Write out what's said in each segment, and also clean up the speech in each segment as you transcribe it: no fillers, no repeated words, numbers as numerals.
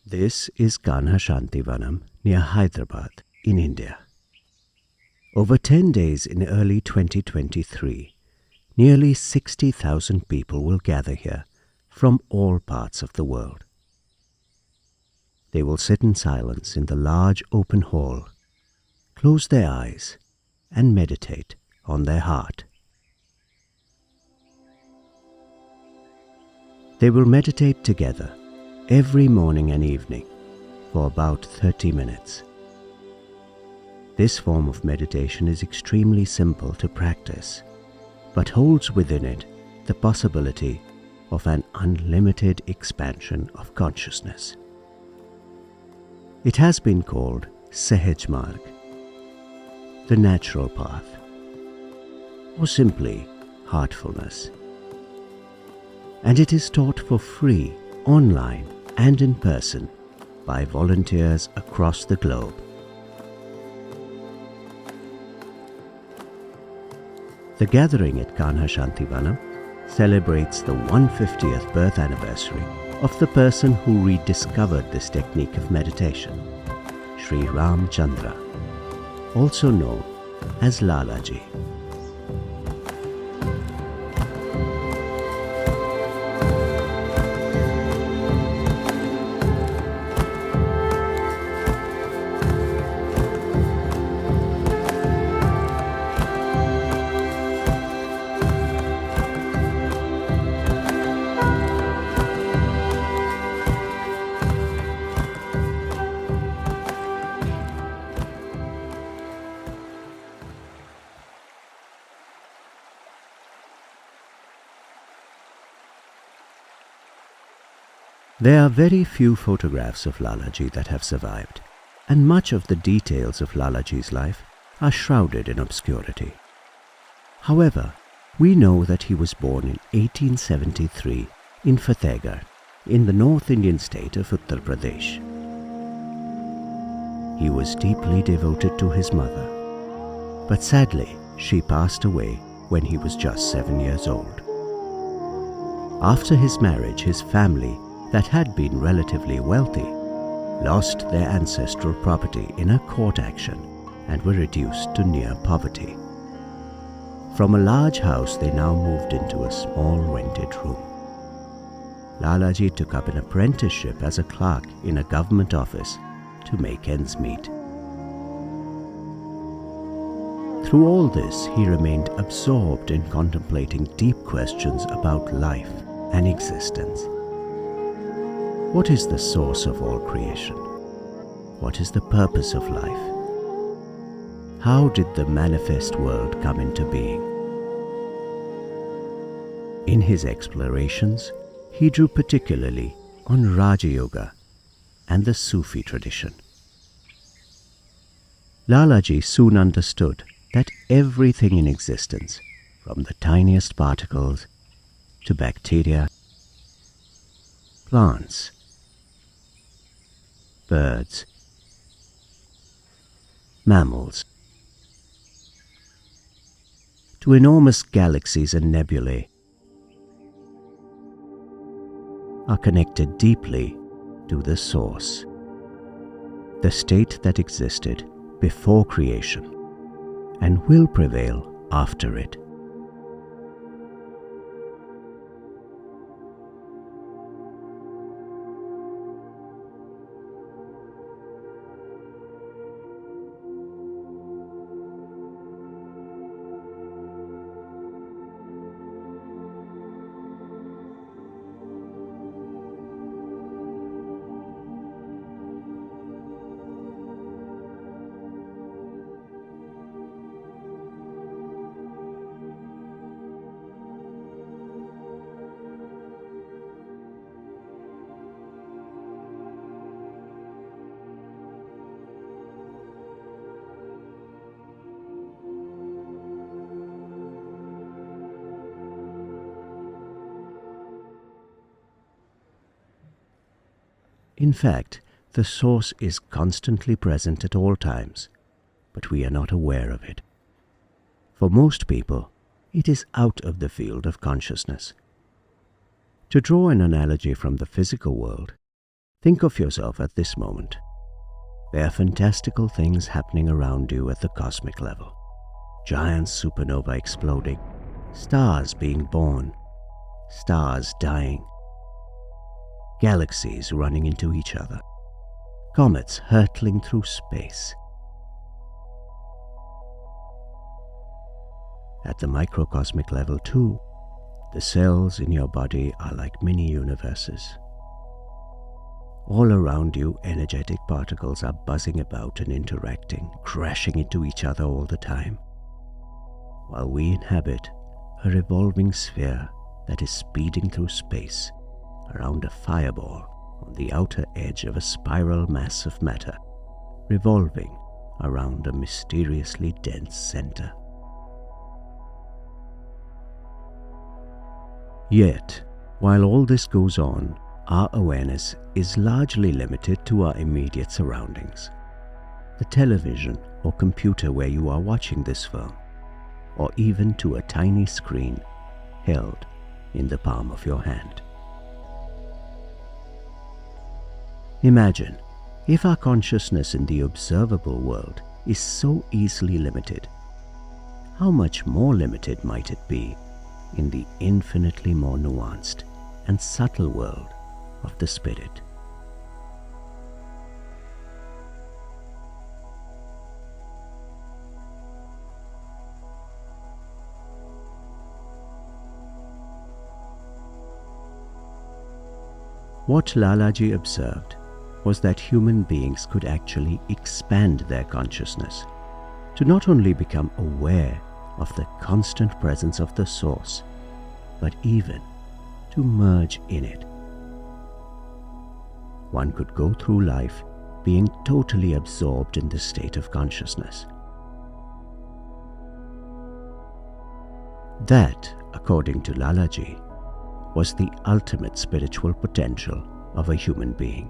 This is Kanha Shanti Vanam near Hyderabad in India. Over 10 days in early 2023, nearly 60,000 people will gather here from all parts of the world. They will sit in silence in the large open hall, close their eyes and meditate on their heart. They will meditate together every morning and evening for about 30 minutes. This form of meditation is extremely simple to practice, but holds within it the possibility of an unlimited expansion of consciousness. It has been called Sahaj Marg, the natural path, or simply heartfulness. And it is taught for free online and in person by volunteers across the globe. The gathering at Kanha Shanti Vanam celebrates the 150th birth anniversary of the person who rediscovered this technique of meditation, Sri Ram Chandra, also known as Lalaji. There are very few photographs of Lalaji that have survived, and much of the details of Lalaji's life are shrouded in obscurity. However, we know that he was born in 1873 in Fatehgarh, in the North Indian state of Uttar Pradesh. He was deeply devoted to his mother, but sadly she passed away when he was just 7 years old. After his marriage, his family, that had been relatively wealthy, lost their ancestral property in a court action and were reduced to near poverty. From a large house they now moved into a small rented room. Lalaji took up an apprenticeship as a clerk in a government office to make ends meet. Through all this, he remained absorbed in contemplating deep questions about life and existence. What is the source of all creation? What is the purpose of life? How did the manifest world come into being? In his explorations, he drew particularly on Raja Yoga and the Sufi tradition. Lalaji soon understood that everything in existence, from the tiniest particles to bacteria, plants, birds, mammals, to enormous galaxies and nebulae, are connected deeply to the source, the state that existed before creation and will prevail after it. In fact, the source is constantly present at all times, but we are not aware of it. For most people, it is out of the field of consciousness. To draw an analogy from the physical world, Think of yourself at this moment. There are fantastical things happening around you at the cosmic level. Giant supernova exploding, stars being born, stars dying, galaxies running into each other, comets hurtling through space. At the microcosmic level too, the cells in your body are like mini-universes. All around you, energetic particles are buzzing about and interacting, crashing into each other all the time, while we inhabit a revolving sphere that is speeding through space around a fireball on the outer edge of a spiral mass of matter, revolving around a mysteriously dense center. Yet, while all this goes on, our awareness is largely limited to our immediate surroundings. The television or computer where you are watching this film, or even to a tiny screen held in the palm of your hand. Imagine if our consciousness in the observable world is so easily limited, how much more limited might it be in the infinitely more nuanced and subtle world of the spirit. What Lalaji observed was that human beings could actually expand their consciousness to not only become aware of the constant presence of the Source, but even to merge in it. One could go through life being totally absorbed in this state of consciousness. That, according to Lalaji, was the ultimate spiritual potential of a human being.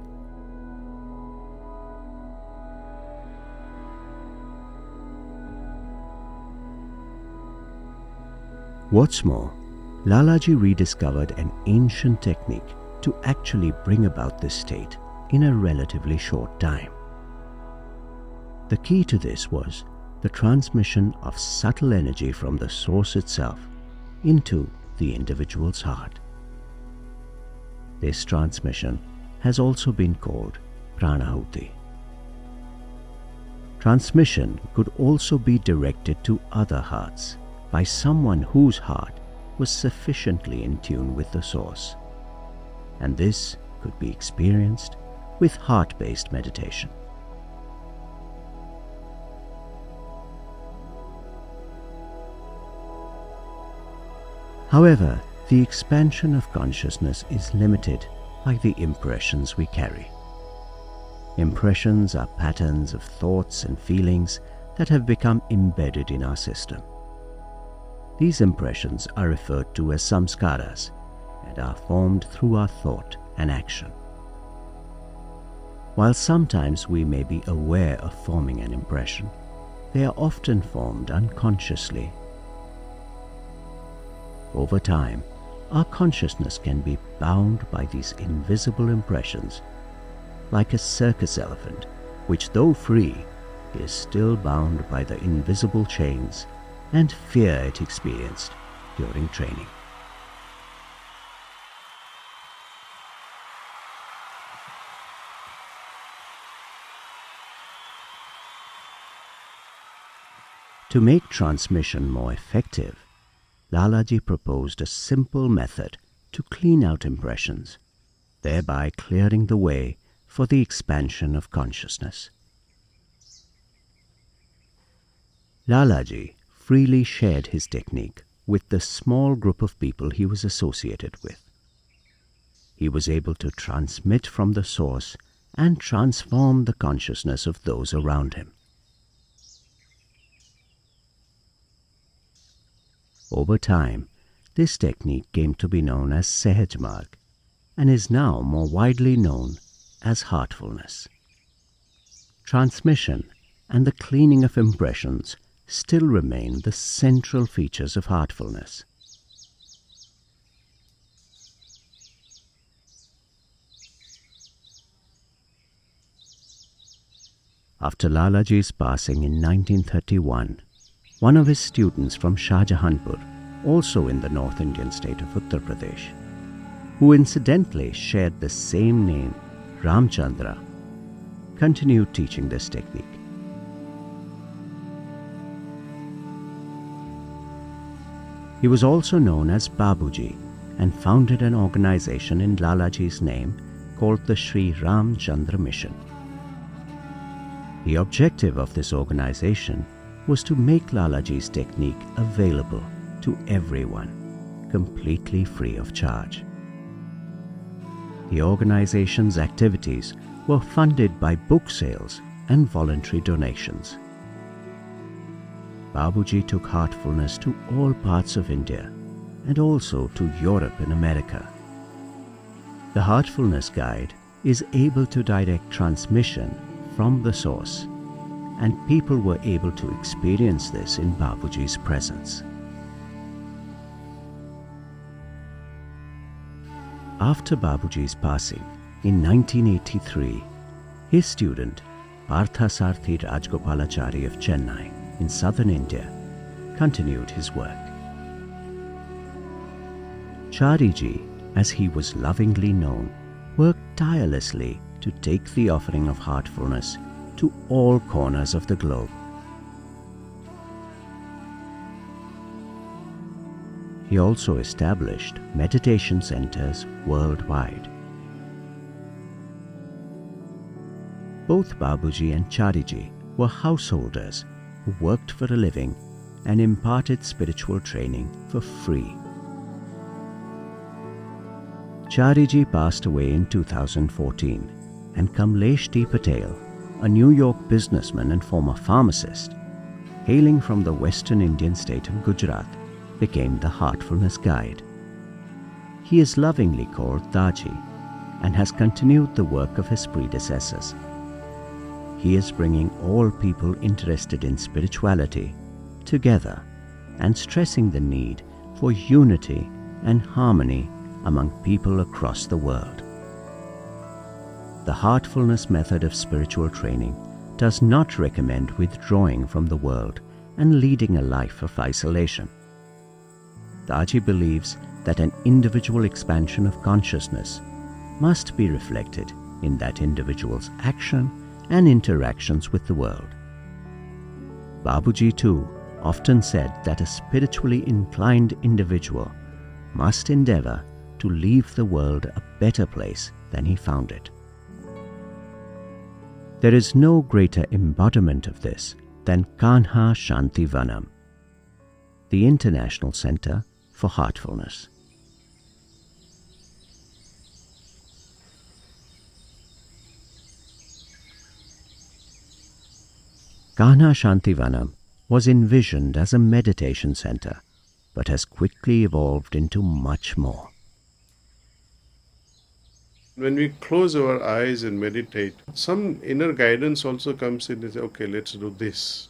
What's more, Lalaji rediscovered an ancient technique to actually bring about this state in a relatively short time. The key to this was the transmission of subtle energy from the source itself into the individual's heart. This transmission has also been called pranahuti. Transmission could also be directed to other hearts by someone whose heart was sufficiently in tune with the Source, and this could be experienced with heart-based meditation. However, the expansion of consciousness is limited by the impressions we carry. Impressions are patterns of thoughts and feelings that have become embedded in our system. These impressions are referred to as samskaras and are formed through our thought and action. While sometimes we may be aware of forming an impression, they are often formed unconsciously. Over time, our consciousness can be bound by these invisible impressions, like a circus elephant, which, though free, is still bound by the invisible chains and fear it experienced during training. To make transmission more effective, Lalaji proposed a simple method to clean out impressions, thereby clearing the way for the expansion of consciousness. Lalaji freely shared his technique with the small group of people he was associated with. He was able to transmit from the Source and transform the consciousness of those around him. Over time, this technique came to be known as Sahaj Marg and is now more widely known as heartfulness. Transmission and the cleaning of impressions still remain the central features of heartfulness. After Lalaji's passing in 1931, one of his students from Shahjahanpur, also in the North Indian state of Uttar Pradesh, who incidentally shared the same name, Ramchandra, continued teaching this technique. He was also known as Babuji and founded an organization in Lalaji's name called the Sri Ramchandra Mission. The objective of this organization was to make Lalaji's technique available to everyone, completely free of charge. The organization's activities were funded by book sales and voluntary donations. Babuji took Heartfulness to all parts of India and also to Europe and America. The Heartfulness Guide is able to direct transmission from the source, and people were able to experience this in Babuji's presence. After Babuji's passing in 1983, his student Parthasarthi Rajgopalachari of Chennai in southern India continued his work. Chariji, as he was lovingly known, worked tirelessly to take the offering of Heartfulness to all corners of the globe. He also established meditation centers worldwide. Both Babuji and Chariji were householders who worked for a living and imparted spiritual training for free. Chariji passed away in 2014, and Kamlesh T. Patel, a New York businessman and former pharmacist, hailing from the western Indian state of Gujarat, became the Heartfulness Guide. He is lovingly called Daaji and has continued the work of his predecessors. He is bringing all people interested in spirituality together and stressing the need for unity and harmony among people across the world. The Heartfulness method of spiritual training does not recommend withdrawing from the world and leading a life of isolation. Daaji believes that an individual expansion of consciousness must be reflected in that individual's action and interactions with the world. Babuji too often said that a spiritually inclined individual must endeavor to leave the world a better place than he found it. There is no greater embodiment of this than Kanha Shanti Vanam, the International Center for Heartfulness. Kanha Shanti Vanam was envisioned as a meditation center, but has quickly evolved into much more. When we close our eyes and meditate, some inner guidance also comes in and says, okay, let's do this.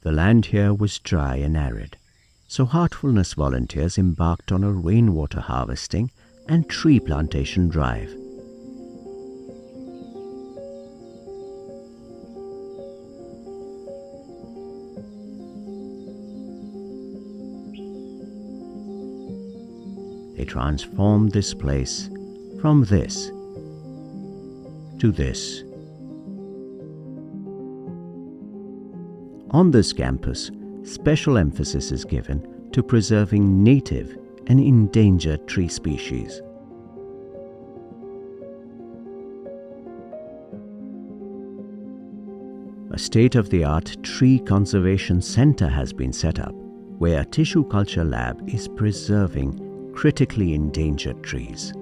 The land here was dry and arid, so Heartfulness volunteers embarked on a rainwater harvesting and tree plantation drive. They transformed this place from this to this. On this campus, special emphasis is given to preserving native and endangered tree species. A state-of-the-art tree conservation center has been set up, where a tissue culture lab is preserving critically endangered trees.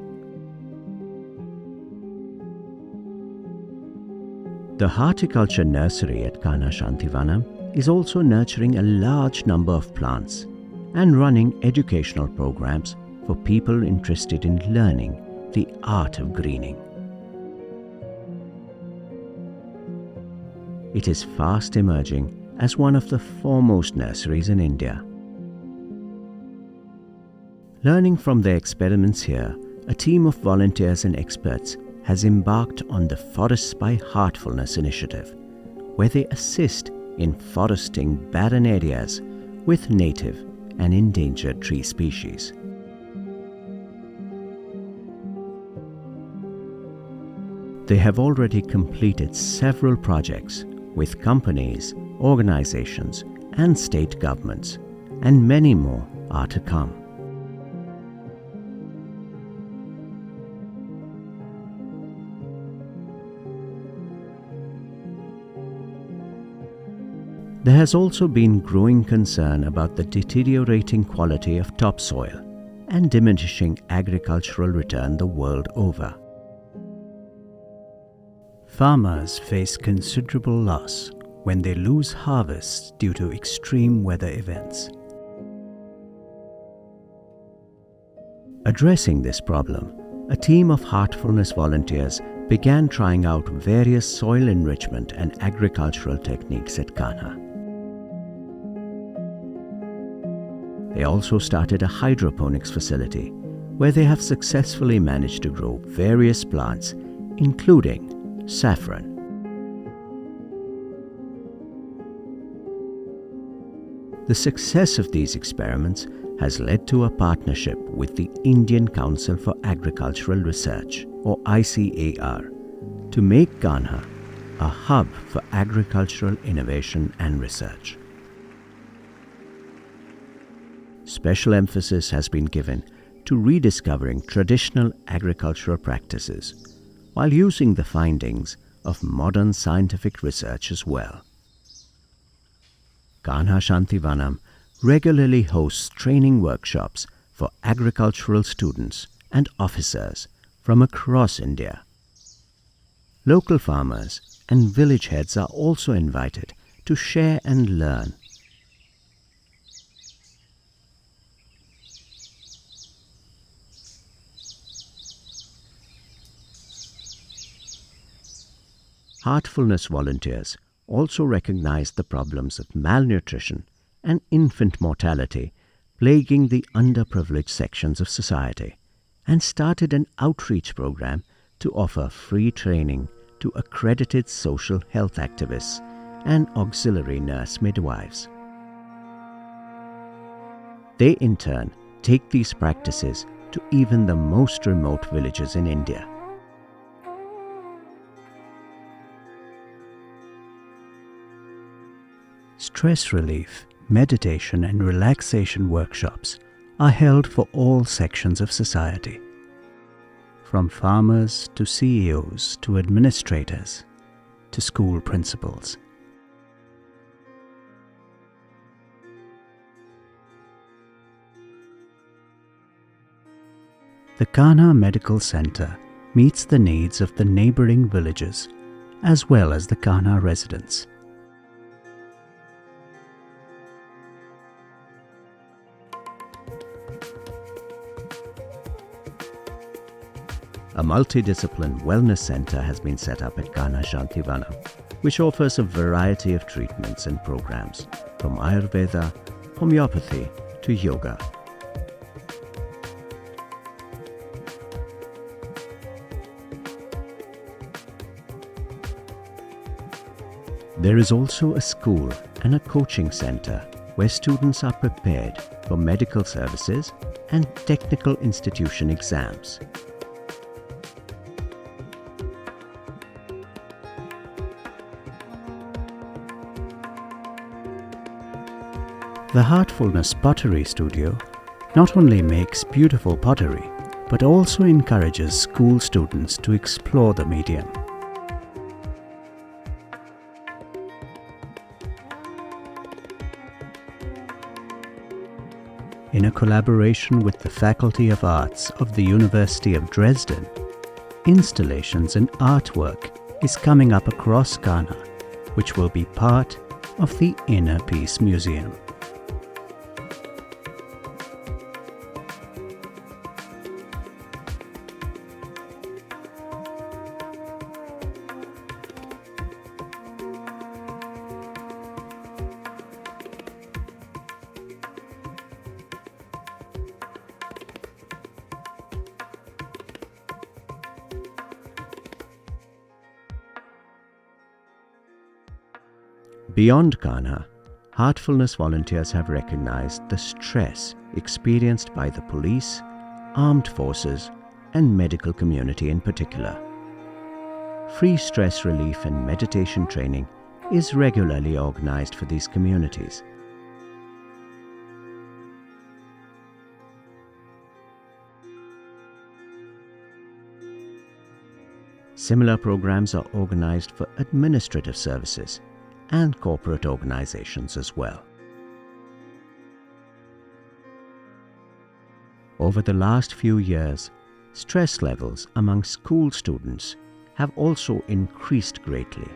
The horticulture nursery at Kanha Shanti Vanam is also nurturing a large number of plants and running educational programs for people interested in learning the art of greening. It is fast emerging as one of the foremost nurseries in India. Learning from their experiments here, a team of volunteers and experts has embarked on the Forests by Heartfulness initiative, where they assist in foresting barren areas with native and endangered tree species. They have already completed several projects with companies, organizations, and state governments, and many more are to come. There has also been growing concern about the deteriorating quality of topsoil and diminishing agricultural return the world over. Farmers face considerable loss when they lose harvests due to extreme weather events. Addressing this problem, a team of Heartfulness volunteers began trying out various soil enrichment and agricultural techniques at Kanha. They also started a hydroponics facility where they have successfully managed to grow various plants, including saffron. The success of these experiments has led to a partnership with the Indian Council for Agricultural Research, or ICAR, to make Kanha a hub for agricultural innovation and research. Special emphasis has been given to rediscovering traditional agricultural practices while using the findings of modern scientific research as well. Kanha Shanti Vanam regularly hosts training workshops for agricultural students and officers from across India. Local farmers and village heads are also invited to share and learn. Heartfulness volunteers also recognized the problems of malnutrition and infant mortality plaguing the underprivileged sections of society and started an outreach program to offer free training to accredited social health activists and auxiliary nurse midwives. They in turn take these practices to even the most remote villages in India. Stress relief, meditation and relaxation workshops are held for all sections of society, from farmers to CEOs to administrators to school principals. The Kanha Medical Center meets the needs of the neighboring villages as well as the Kanha residents. A multidiscipline wellness center has been set up at Kanha Shanti Vanam, which offers a variety of treatments and programs from Ayurveda, homeopathy to yoga. There is also a school and a coaching center where students are prepared for medical services and technical institution exams. The Heartfulness Pottery Studio not only makes beautiful pottery, but also encourages school students to explore the medium. In a collaboration with the Faculty of Arts of the University of Dresden, installations and artwork is coming up across Kanha, which will be part of the Inner Peace Museum. Beyond Kanha, Heartfulness volunteers have recognized the stress experienced by the police, armed forces, and medical community in particular. Free stress relief and meditation training is regularly organized for these communities. Similar programs are organized for administrative services and corporate organizations as well. Over the last few years, stress levels among school students have also increased greatly.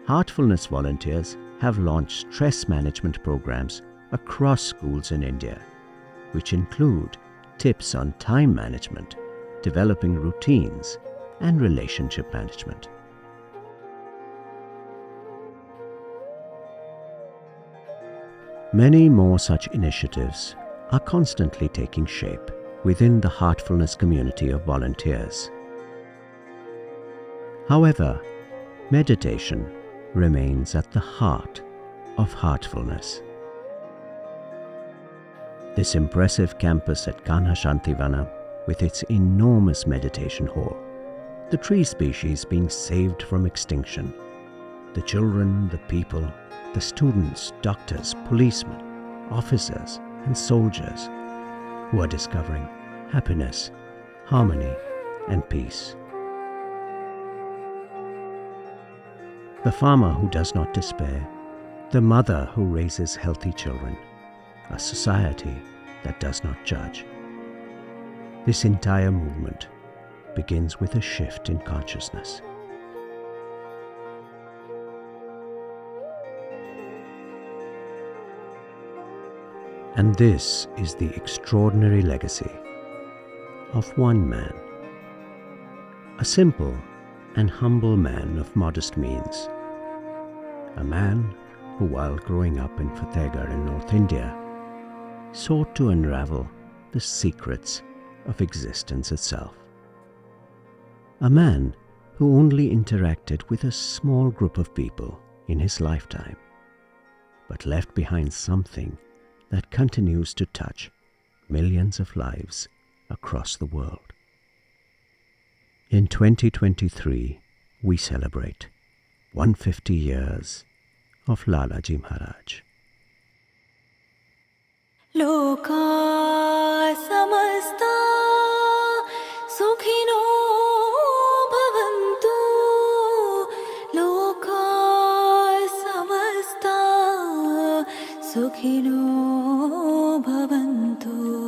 Heartfulness volunteers have launched stress management programs across schools in India, which include tips on time management, developing routines, and relationship management. Many more such initiatives are constantly taking shape within the Heartfulness community of volunteers. However, meditation remains at the heart of Heartfulness. This impressive campus at Kanha Shanti Vanam, with its enormous meditation hall, the tree species being saved from extinction, the children, the people, the students, doctors, policemen, officers, and soldiers who are discovering happiness, harmony, and peace. The farmer who does not despair, the mother who raises healthy children, a society that does not judge. This entire movement begins with a shift in consciousness. And this is the extraordinary legacy of one man, a simple and humble man of modest means, a man who, while growing up in Fatehgarh in North India, sought to unravel the secrets of existence itself. A man who only interacted with a small group of people in his lifetime, but left behind something that continues to touch millions of lives across the world. In 2023, we celebrate 150 years of Lalaji Maharaj. Loka samasta sukhino bhavantu. Loka samasta sukhino bhavantu.